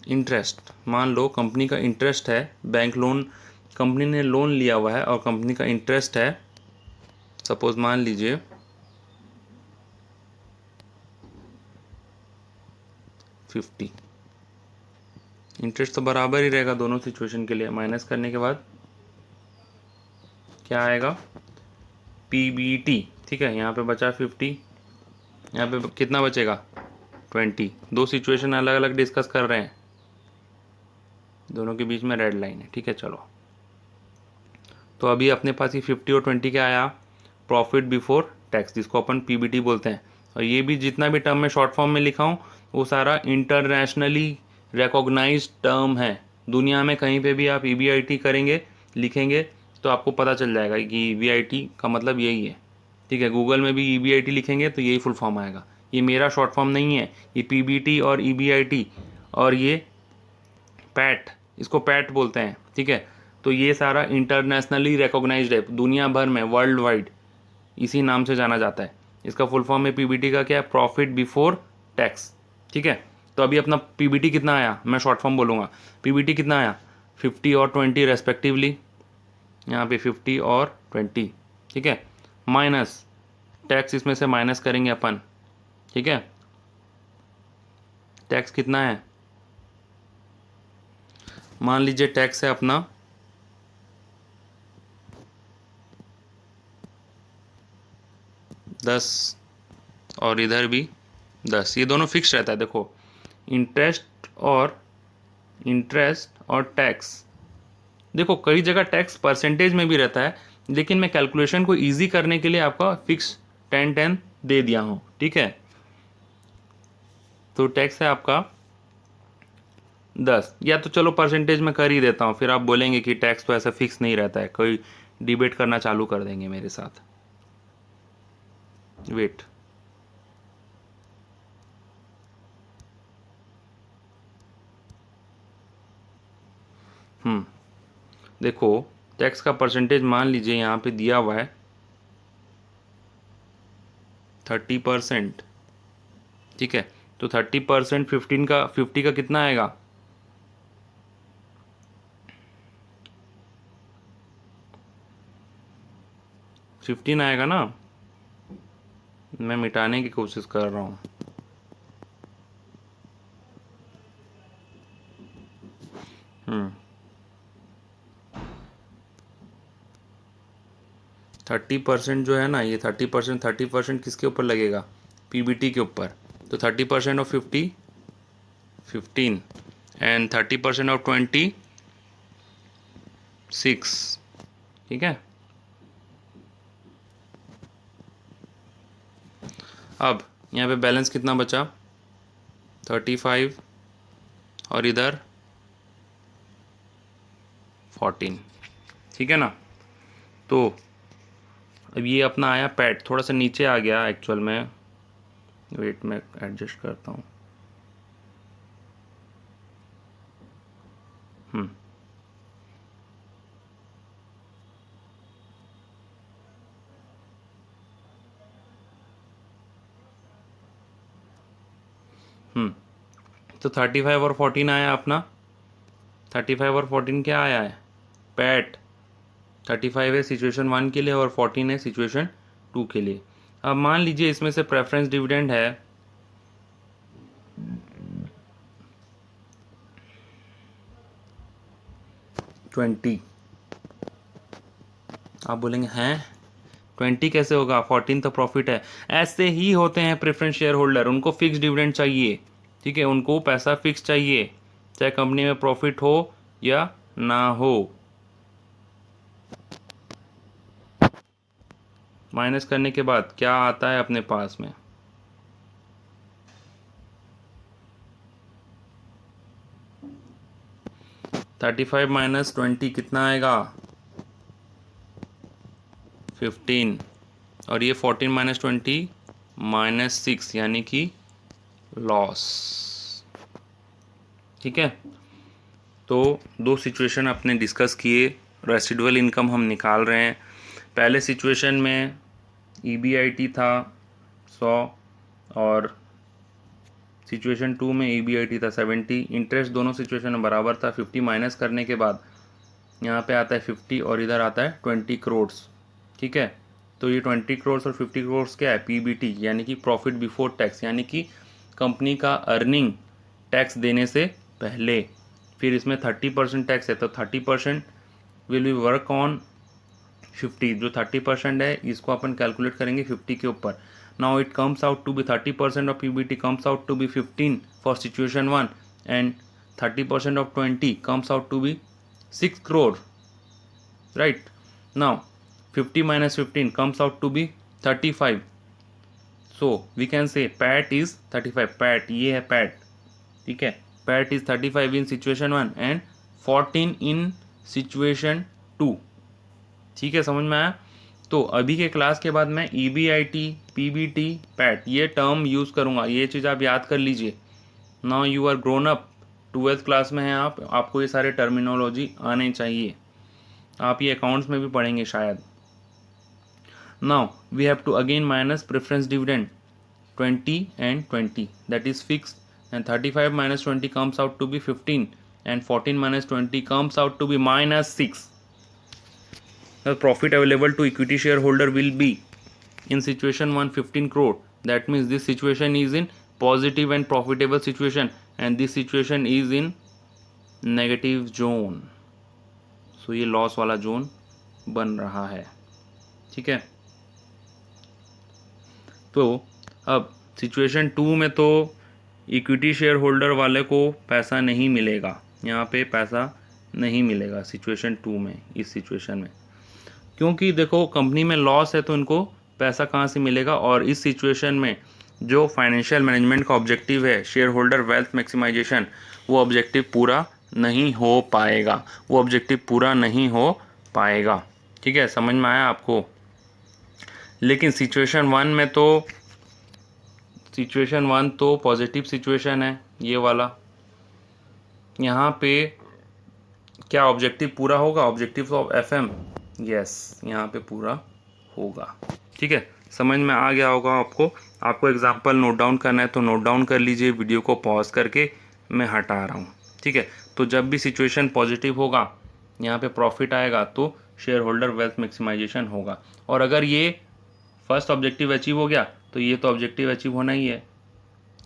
इंटरेस्ट। मान लो कंपनी का इंटरेस्ट है, बैंक लोन, कंपनी ने लोन लिया हुआ है और कंपनी का इंटरेस्ट है, सपोज मान लीजिए 50। इंटरेस्ट तो बराबर ही रहेगा दोनों सिचुएशन के लिए। माइनस करने के बाद क्या आएगा, PBT। ठीक है, यहाँ पे बचा 50, यहाँ पे कितना बचेगा 20। दो सिचुएशन अलग अलग डिस्कस कर रहे हैं, दोनों के बीच में रेड लाइन है। ठीक है, चलो तो अभी अपने पास ही 50 और 20 क्या आया, प्रॉफिट बिफोर टैक्स, जिसको अपन PBT बोलते हैं। और ये भी जितना भी टर्म में शॉर्ट फॉर्म में लिखा हूँ वो सारा इंटरनेशनली रिकॉग्नाइज्ड टर्म है। दुनिया में कहीं पे भी आप EBIT करेंगे, लिखेंगे तो आपको पता चल जाएगा कि EBIT का मतलब यही है। ठीक है, गूगल में भी EBIT लिखेंगे तो यही फुल फॉर्म आएगा। ये मेरा शॉर्ट फॉर्म नहीं है, ये PBT और EBIT और ये पैट, इसको पैट बोलते हैं। ठीक है, तो ये सारा इंटरनेशनली रिकॉग्नाइज्ड है, दुनिया भर में वर्ल्ड वाइड इसी नाम से जाना जाता है। इसका फुल फॉर्म है PBT का क्या है, प्रॉफिट बिफोर टैक्स। ठीक है, तो अभी अपना PBT कितना आया, मैं शॉर्ट फॉर्म बोलूँगा, PBT कितना आया 50 और 20 रेस्पेक्टिवली, यहाँ पे 50 और 20। ठीक है, माइनस टैक्स, इसमें से माइनस करेंगे अपन। ठीक है, टैक्स कितना है, मान लीजिए टैक्स है अपना 10 और इधर भी 10, ये दोनों फिक्स रहता है। देखो इंटरेस्ट और टैक्स, देखो कई जगह टैक्स परसेंटेज में भी रहता है, लेकिन मैं कैलकुलेशन को इजी करने के लिए आपका फिक्स 10-10 दे दिया हूँ। ठीक है, तो टैक्स है आपका 10, या तो चलो परसेंटेज में कर ही देता हूँ, फिर आप बोलेंगे कि टैक्स तो ऐसा फिक्स नहीं रहता है, कोई डिबेट करना चालू कर देंगे मेरे साथ। वेट, देखो टैक्स का परसेंटेज मान लीजिए यहाँ पे दिया हुआ है 30%, ठीक है। तो 30% 50 का कितना आएगा? 15 आएगा ना। मैं मिटाने की कोशिश कर रहा हूँ। हम्म 30% जो है ना, ये 30% किसके ऊपर लगेगा? पीबीटी के ऊपर। तो 30% ऑफ 50 15 एंड 30% ऑफ 20 6, ठीक है। अब यहाँ पे बैलेंस कितना बचा? 35 और इधर 14, ठीक है ना। तो अब ये अपना आया पैट, थोड़ा सा नीचे आ गया एक्चुअल में, वेट में एडजस्ट करता हूँ। तो 35 और 14 आया अपना। 35 और 14 क्या आया है? पैट। 35 है सिचुएशन 1 के लिए और 14 है सिचुएशन 2 के लिए। अब मान लीजिए इसमें से प्रेफरेंस डिविडेंड है 20। आप बोलेंगे हैं 20 कैसे होगा, 14 तो प्रॉफिट है। ऐसे ही होते हैं प्रेफरेंस शेयर होल्डर, उनको फिक्स डिविडेंड चाहिए, ठीक है। उनको पैसा फिक्स चाहिए, चाहे कंपनी में प्रॉफिट हो या ना हो। माइनस करने के बाद क्या आता है अपने पास में? -35 -20 कितना आएगा? 15। और ये 14 -20 -6 यानी कि लॉस, ठीक है। तो दो सिचुएशन अपने डिस्कस किए, रेसिडुअल इनकम हम निकाल रहे हैं। पहले सिचुएशन में EBIT था 100 और सिचुएशन 2 में EBIT था 70। इंटरेस्ट दोनों सिचुएशन में बराबर था। 50 माइनस करने के बाद यहाँ पे आता है 50 और इधर आता है 20 करोड़, ठीक है। तो ये 20 करोड़ और 50 करोड़ क्या है? PBT यानी कि प्रॉफिट बिफोर टैक्स, यानी कि कंपनी का अर्निंग टैक्स देने से पहले। फिर इसमें 30% टैक्स है, तो 30% विल बी वर्क ऑन 50। जो 30% है इसको अपन कैलकुलेट करेंगे 50 के ऊपर। Now it comes out to be 30% of PBT comes out to be 15 for situation 1 and 30% of 20 comes out to be 6 crore, right? Now 50 minus 15 comes out to be 35. So we can say PAT is 35. PAT ये है PAT, ठीक है। PAT is 35 in situation 1 and 14 in situation 2, ठीक है। समझ में आया? तो अभी के क्लास के बाद मैं EBIT, PBT, PAT ये टर्म यूज़ करूँगा, ये चीज़ आप याद कर लीजिए। Now you are grown up, 12th class में हैं आप, आपको ये सारे टर्मिनोलॉजी आने चाहिए। आप ये अकाउंट्स में भी पढ़ेंगे शायद। Now we have to again minus preference dividend 20 and 20, that is fixed, and 35 minus 20 comes out to be 15 and 14 minus 20 comes out to be -6. The profit available to equity shareholder will be in situation 1 15 crore. That means this situation is in positive and profitable situation and this situation is in negative zone. So ये loss वाला zone बन रहा है, ठीक है। तो अब situation 2 में तो इक्विटी शेयर होल्डर वाले को पैसा नहीं मिलेगा, यहाँ पे पैसा नहीं मिलेगा सिचुएशन 2 में, इस सिचुएशन में, क्योंकि देखो कंपनी में लॉस है तो इनको पैसा कहाँ से मिलेगा। और इस सिचुएशन में जो फाइनेंशियल मैनेजमेंट का ऑब्जेक्टिव है शेयर होल्डर वेल्थ मैक्सिमाइजेशन, वो ऑब्जेक्टिव पूरा नहीं हो पाएगा, वो ऑब्जेक्टिव पूरा नहीं हो पाएगा, ठीक है। समझ में आया आपको? लेकिन सिचुएशन 1 तो पॉजिटिव सिचुएशन है ये वाला। यहाँ पे क्या ऑब्जेक्टिव पूरा होगा? ऑब्जेक्टिव ऑफ FM, यस, यहाँ पे पूरा होगा, ठीक है। समझ में आ गया होगा आपको। आपको एग्जाम्पल नोट डाउन करना है तो नोट डाउन कर लीजिए, वीडियो को पॉज करके मैं हटा रहा हूँ, ठीक है। तो जब भी सिचुएशन पॉजिटिव होगा, यहाँ पे प्रॉफिट आएगा, तो शेयर होल्डर वेल्थ मैक्सिमाइजेशन होगा। और अगर ये फर्स्ट ऑब्जेक्टिव अचीव हो गया तो ये तो ऑब्जेक्टिव अचीव होना ही है।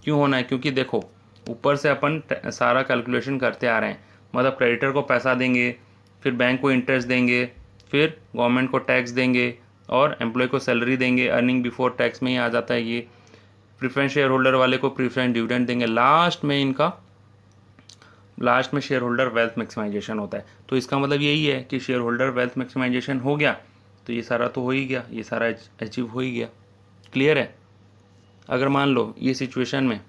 क्यों होना है? क्योंकि देखो ऊपर से अपन सारा कैलकुलेशन करते आ रहे हैं, मतलब क्रेडिटर को पैसा देंगे, फिर बैंक को इंटरेस्ट देंगे, फिर गवर्नमेंट को टैक्स देंगे और एम्प्लॉय को सैलरी देंगे। अर्निंग बिफोर टैक्स में ही आ जाता है ये। प्रीफरेंस शेयर होल्डर वाले को प्रीफरेंस डिविडेंड देंगे। लास्ट में शेयर होल्डर वेल्थ मैक्सिमाइजेशन होता है। तो इसका मतलब यही है कि शेयर होल्डर वेल्थ मैक्सिमाइजेशन हो गया तो ये सारा तो हो ही गया, ये सारा अचीव हो ही गया। क्लियर है? अगर मान लो ये सिचुएशन में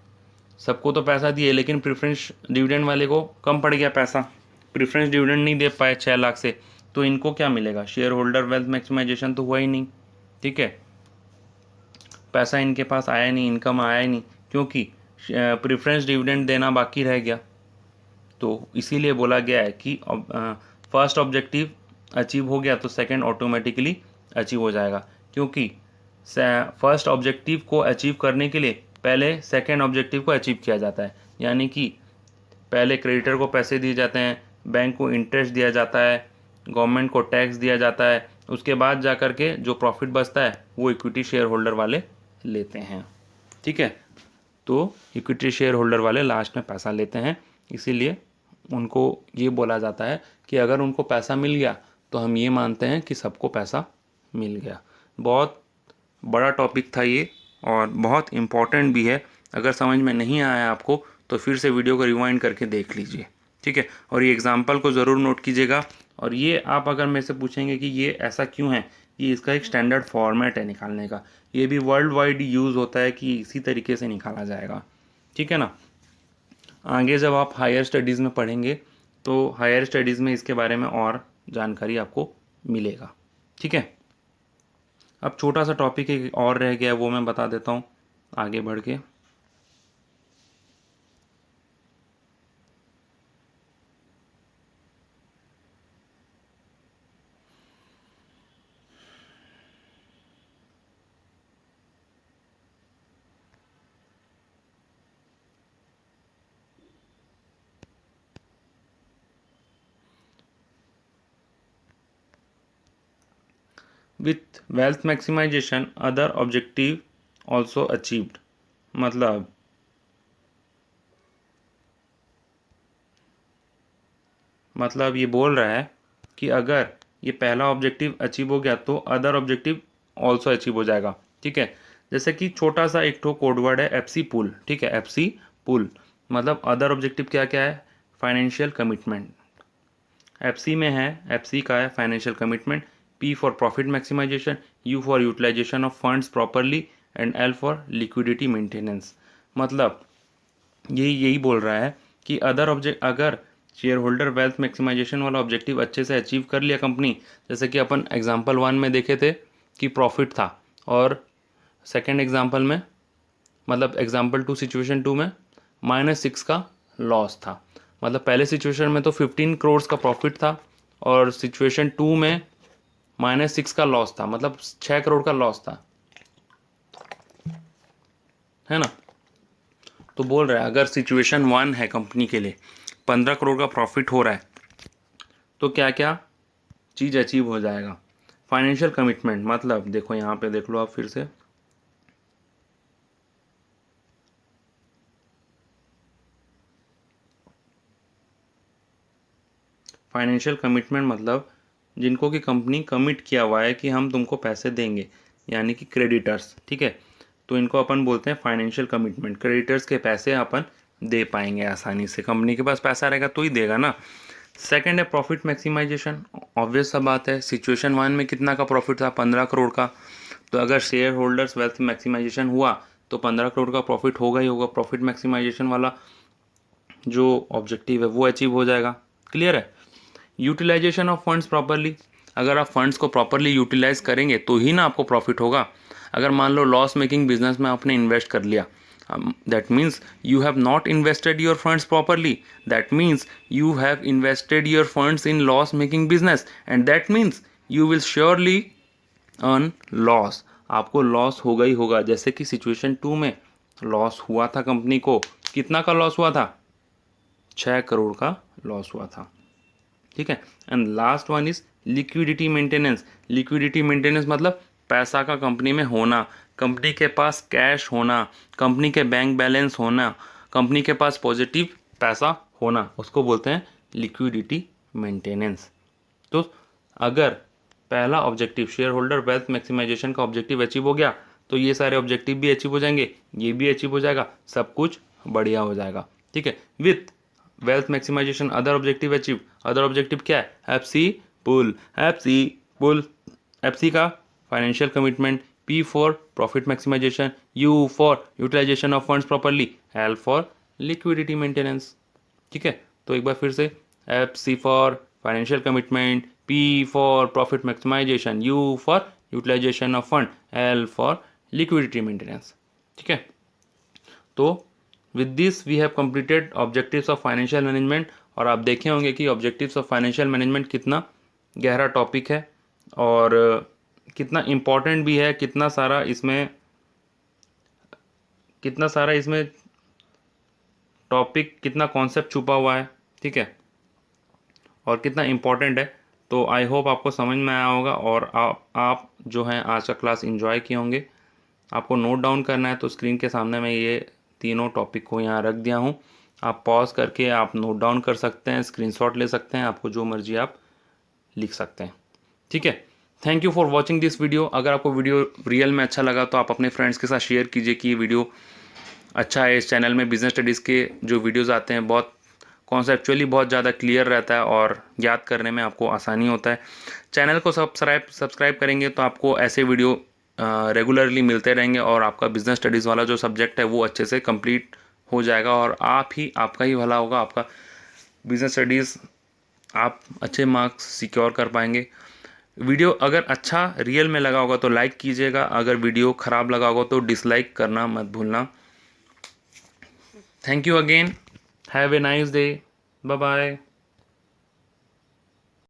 सबको तो पैसा दिए लेकिन प्रेफरेंस डिविडेंड वाले को कम पड़ गया पैसा, प्रेफरेंस डिविडेंड नहीं दे पाए 6 लाख से, तो इनको क्या मिलेगा? शेयर होल्डर वेल्थ मैक्सिमाइजेशन तो हुआ ही नहीं, ठीक है। पैसा इनके पास आया नहीं, इनकम आया ही नहीं, क्योंकि प्रेफरेंस डिविडेंड देना बाकी रह गया। तो इसीलिए बोला गया है कि फर्स्ट ऑब्जेक्टिव अचीव हो गया तो सेकंड ऑटोमेटिकली अचीव हो जाएगा, क्योंकि फर्स्ट ऑब्जेक्टिव को अचीव करने के लिए पहले सेकंड ऑब्जेक्टिव को अचीव किया जाता है। यानी कि पहले क्रेडिटर को पैसे दिए जाते हैं, बैंक को इंटरेस्ट दिया जाता है, गवर्नमेंट को टैक्स दिया जाता है, उसके बाद जा कर के जो प्रॉफिट बचता है वो इक्विटी शेयर होल्डर वाले लेते हैं, ठीक है। तो इक्विटी शेयर होल्डर वाले लास्ट में पैसा लेते हैं, इसीलिए उनको ये बोला जाता है कि अगर उनको पैसा मिल गया तो हम ये मानते हैं कि सबको पैसा मिल गया। बहुत बड़ा टॉपिक था ये और बहुत इम्पॉर्टेंट भी है। अगर समझ में नहीं आया आपको तो फिर से वीडियो को रिवाइंड करके देख लीजिए, ठीक है। और ये एग्जाम्पल को ज़रूर नोट कीजिएगा। और ये आप अगर मेरे से पूछेंगे कि ये ऐसा क्यों है, ये इसका एक स्टैंडर्ड फॉर्मेट है निकालने का। ये भी वर्ल्ड वाइड यूज़ होता है कि इसी तरीके से निकाला जाएगा, ठीक है ना। आगे जब आप हायर स्टडीज़ में पढ़ेंगे तो हायर स्टडीज़ में इसके बारे में और जानकारी आपको मिलेगा, ठीक है। अब छोटा सा टॉपिक एक और रह गया है, वो मैं बता देता हूँ आगे बढ़ के। With wealth maximisation other objective also achieved. मतलब ये बोल रहा है कि अगर ये पहला ऑब्जेक्टिव अचीव हो गया तो अदर ऑब्जेक्टिव ऑल्सो अचीव हो जाएगा, ठीक है। जैसे कि छोटा सा एक ठो कोड वर्ड है एफसी पुल, ठीक है। एफसी पुल मतलब अदर ऑब्जेक्टिव क्या क्या है? Financial commitment. एफसी में है, एफसी का है financial commitment, P for profit maximisation, U for utilisation of funds properly and L for liquidity maintenance. मतलब यही बोल रहा है कि अगर शेयर होल्डर वेल्थ मैक्सिमाइजेशन वाला ऑब्जेक्टिव अच्छे से अचीव कर लिया कंपनी, जैसे कि अपन एग्जांपल 1 में देखे थे कि प्रॉफिट था, और सेकंड एग्जांपल में मतलब एग्जांपल 2 सिचुएशन 2 में -6 का लॉस था। मतलब पहले सिचुएशन में तो 15 करोड़ का प्रॉफिट था और सिचुएशन 2 में -6 का लॉस था, मतलब 6 करोड़ का लॉस था, है ना। तो बोल रहा है अगर सिचुएशन 1 है कंपनी के लिए 15 करोड़ का प्रॉफिट हो रहा है तो क्या क्या चीज़ अचीव हो जाएगा? फाइनेंशियल कमिटमेंट मतलब देखो यहाँ पे देख लो आप फिर से, फाइनेंशियल कमिटमेंट मतलब जिनको कि कंपनी कमिट किया हुआ है कि हम तुमको पैसे देंगे, यानी कि क्रेडिटर्स, ठीक है। तो इनको अपन बोलते हैं फाइनेंशियल कमिटमेंट। क्रेडिटर्स के पैसे अपन दे पाएंगे आसानी से, कंपनी के पास पैसा रहेगा तो ही देगा ना। सेकंड है प्रॉफिट मैक्सिमाइजेशन। ऑब्वियस सा बात है, सिचुएशन 1 में कितना का प्रॉफिट था? 15 करोड़ का। तो अगर शेयर होल्डर्स वेल्थ मैक्सिमाइजेशन हुआ तो 15 करोड़ का प्रॉफिट होगा ही होगा। प्रॉफिट मैक्सिमाइजेशन वाला जो ऑब्जेक्टिव है वो अचीव हो जाएगा। क्लियर है? यूटिलाइजेशन ऑफ फंड्स प्रॉपरली, अगर आप फंड्स को प्रॉपरली यूटिलाइज करेंगे तो ही ना आपको प्रॉफिट होगा। अगर मान लो लॉस मेकिंग बिजनेस में आपने इन्वेस्ट कर लिया, that means you have not invested your funds properly, that means you have invested your funds in loss making business and that means you will surely earn loss. आपको loss होगा ही होगा। जैसे कि situation 2 में loss हुआ था company को, कितना का लॉस हुआ था? 6 करोड़ का लॉस हुआ था, ठीक है। And last one is liquidity maintenance. Liquidity maintenance मतलब पैसा का कंपनी में होना, कंपनी के पास कैश होना, कंपनी के बैंक बैलेंस होना, कंपनी के पास पॉजिटिव पैसा होना, उसको बोलते हैं लिक्विडिटी मेंटेनेंस। तो अगर पहला objective share holder wealth maximisation का ऑब्जेक्टिव अचीव हो गया तो ये सारे ऑब्जेक्टिव भी अचीव हो जाएंगे, ये भी अचीव हो जाएगा, सब कुछ बढ़िया हो जाएगा, ठीक है। With wealth maximisation other objective achieve. Other objective क्या है? एफसी पुल। एफसी पुल, एफसी का financial commitment, P for profit maximisation, U for utilisation of funds properly, L for liquidity maintenance, ठीक है। तो एक बार फिर से, F C for financial commitment, P for profit maximisation, U for utilisation of fund, L for liquidity maintenance, ठीक है। तो with this we have completed objectives of financial management. और आप देखे होंगे कि ऑब्जेक्टिव्स ऑफ फाइनेंशियल मैनेजमेंट कितना गहरा टॉपिक है और कितना इम्पॉर्टेंट भी है, कितना सारा इसमें टॉपिक, कितना कॉन्सेप्ट छुपा हुआ है, ठीक है, और कितना इम्पॉर्टेंट है। तो आई होप आपको समझ में आया होगा और आप जो हैं आज का क्लास एंजॉय किए होंगे। आपको नोट डाउन करना है तो स्क्रीन के सामने मैं ये तीनों टॉपिक को यहाँ रख दिया हूँ, आप पॉज करके आप नोट डाउन कर सकते हैं, स्क्रीनशॉट ले सकते हैं, आपको जो मर्जी आप लिख सकते हैं, ठीक है। Thank you for watching this video. अगर आपको वीडियो रियल में अच्छा लगा तो आप अपने फ्रेंड्स के साथ शेयर कीजिए कि ये वीडियो अच्छा है। इस चैनल में बिजनेस स्टडीज़ के जो वीडियोज़ आते हैं बहुत कॉन्सेप्चुअली बहुत ज़्यादा क्लियर रहता है और याद करने में आपको आसानी होता है। चैनल को सब्सक्राइब करेंगे तो आपको ऐसे वीडियो रेगुलरली मिलते रहेंगे और आपका बिजनेस स्टडीज़ वाला जो सब्जेक्ट है वो अच्छे से कंप्लीट हो जाएगा और आपका ही भला होगा, आपका बिजनेस स्टडीज़ आप अच्छे मार्क्स सिक्योर कर पाएंगे। वीडियो अगर अच्छा रियल में लगा होगा तो लाइक कीजिएगा, अगर वीडियो ख़राब लगा होगा तो डिसलाइक करना मत भूलना। Thank you again, have a nice day, bye bye.